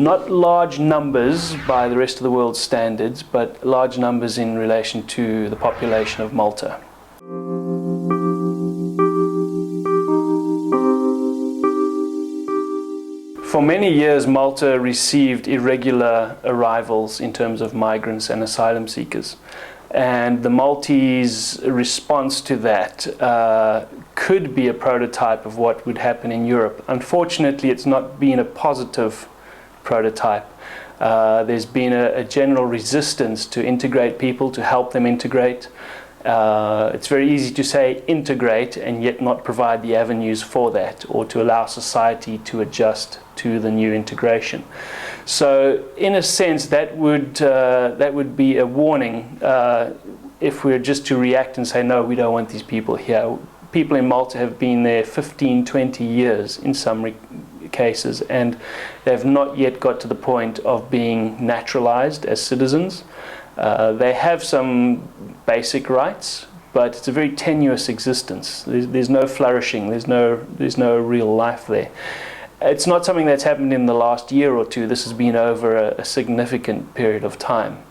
Not large numbers by the rest of the world's standards, but large numbers in relation to the population of Malta. For many years, Malta received irregular arrivals in terms of migrants and asylum seekers. And the Maltese response to that could be a prototype of what would happen in Europe. Unfortunately, it's not been a positive prototype. There's been a general resistance to integrate people, to help them integrate. It's very easy to say integrate and yet not provide the avenues for that, or to allow society to adjust to the new integration. So in a sense, that would be a warning if we're just to react and say, no, we don't want these people here. People in Malta have been there 15, 20 years in some cases, and they've not yet got to the point of being naturalized as citizens. They have some basic rights, but it's a very tenuous existence. There's no flourishing, there's no real life there. It's not something that's happened in the last year or two. This has been over a significant period of time.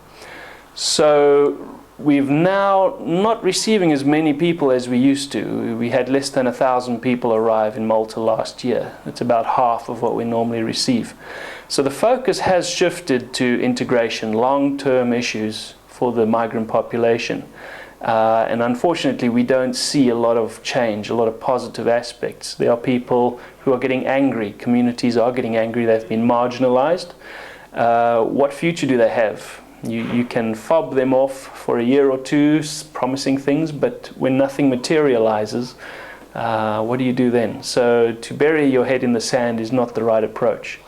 So we've now not receiving as many people as we used to. We had less than 1,000 people arrive in Malta last year. It's about half of what we normally receive. So the focus has shifted to integration, long-term issues for the migrant population. And unfortunately, we don't see a lot of change, a lot of positive aspects. There are people who are getting angry. Communities are getting angry. They've been marginalized. What future do they have? You can fob them off for a year or two, promising things, but when nothing materializes, what do you do then? So to bury your head in the sand is not the right approach.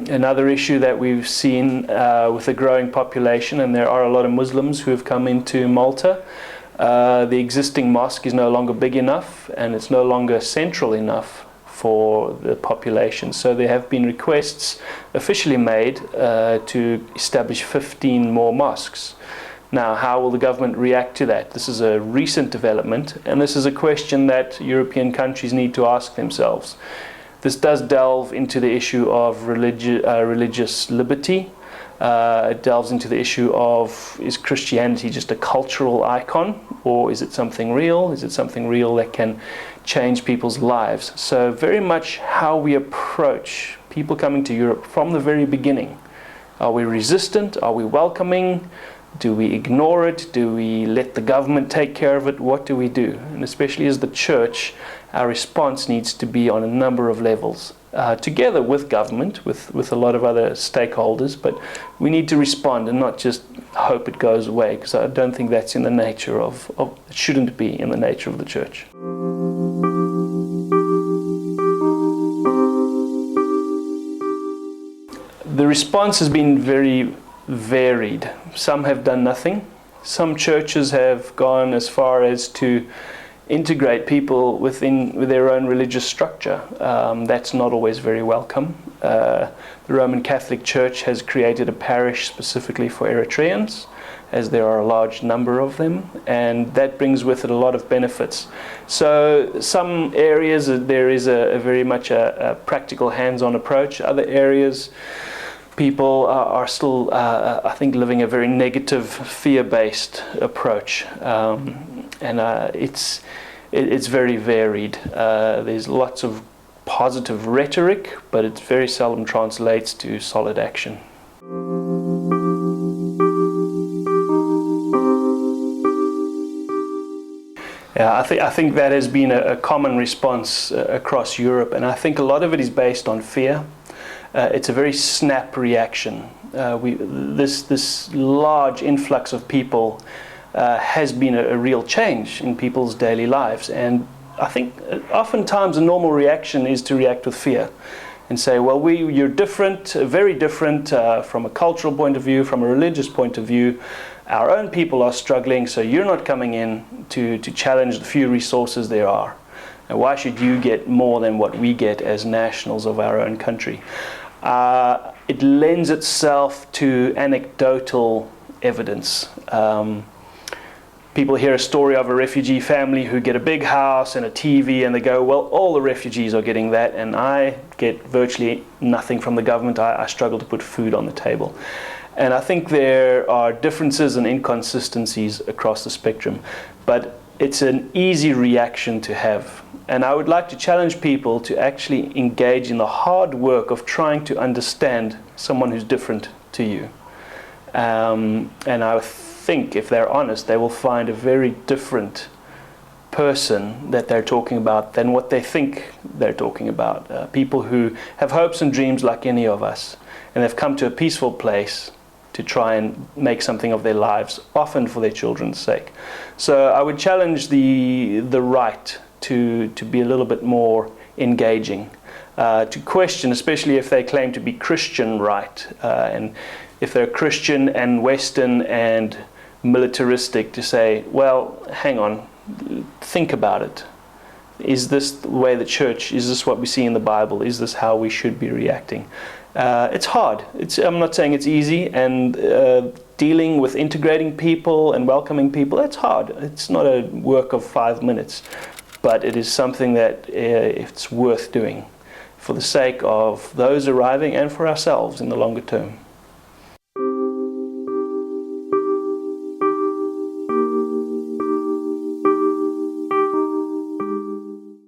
Another issue that we've seen with the growing population, and there are a lot of Muslims who have come into Malta, the existing mosque is no longer big enough and it's no longer central enough for the population. So there have been requests officially made to establish 15 more mosques. Now, how will the government react to that? This is a recent development, and this is a question that European countries need to ask themselves. This does delve into the issue of religious liberty. It delves into the issue of, is Christianity just a cultural icon, or is it something real? Is it something real that can change people's lives? So very much how we approach people coming to Europe from the very beginning. Are we resistant? Are we welcoming? Do we ignore it? Do we let the government take care of it? What do we do? And especially as the church, our response needs to be on a number of levels, together with government, with a lot of other stakeholders, but we need to respond and not just hope it goes away, because I don't think that's in the nature of it shouldn't be in the nature of the church. The response has been very varied. Some have done nothing. Some churches have gone as far as to integrate people with their own religious structure. That's not always very welcome. The Roman Catholic Church has created a parish specifically for Eritreans, as there are a large number of them, and that brings with it a lot of benefits. So some areas there is a very much a practical hands-on approach. Other areas people are still, I think, living a very negative, fear-based approach, and it's very varied. There's lots of positive rhetoric, but it very seldom translates to solid action. Yeah, I think that has been a common response across Europe, and I think a lot of it is based on fear. It's a very snap reaction. This large influx of people has been a real change in people's daily lives, and I think oftentimes a normal reaction is to react with fear and say, well, you're different, very different from a cultural point of view, from a religious point of view. Our own people are struggling, so you're not coming in to challenge the few resources there are. And why should you get more than what we get as nationals of our own country? It lends itself to anecdotal evidence. People hear a story of a refugee family who get a big house and a TV, and they go, well, all the refugees are getting that, and I get virtually nothing from the government. I struggle to put food on the table. And I think there are differences and inconsistencies across the spectrum, but it's an easy reaction to have. And I would like to challenge people to actually engage in the hard work of trying to understand someone who's different to you. And I think if they're honest, they will find a very different person that they're talking about than what they think they're talking about. People who have hopes and dreams like any of us, and they've come to a peaceful place to try and make something of their lives, often for their children's sake. So I would challenge the right to be a little bit more engaging, to question, especially if they claim to be Christian right, and if they're Christian and Western and militaristic, to say, well, hang on, think about it. Is this the way the church, is this what we see in the Bible? Is this how we should be reacting? It's hard. I'm not saying it's easy, and dealing with integrating people and welcoming people, it's hard. It's not a work of 5 minutes, but it is something that it's worth doing for the sake of those arriving and for ourselves in the longer term.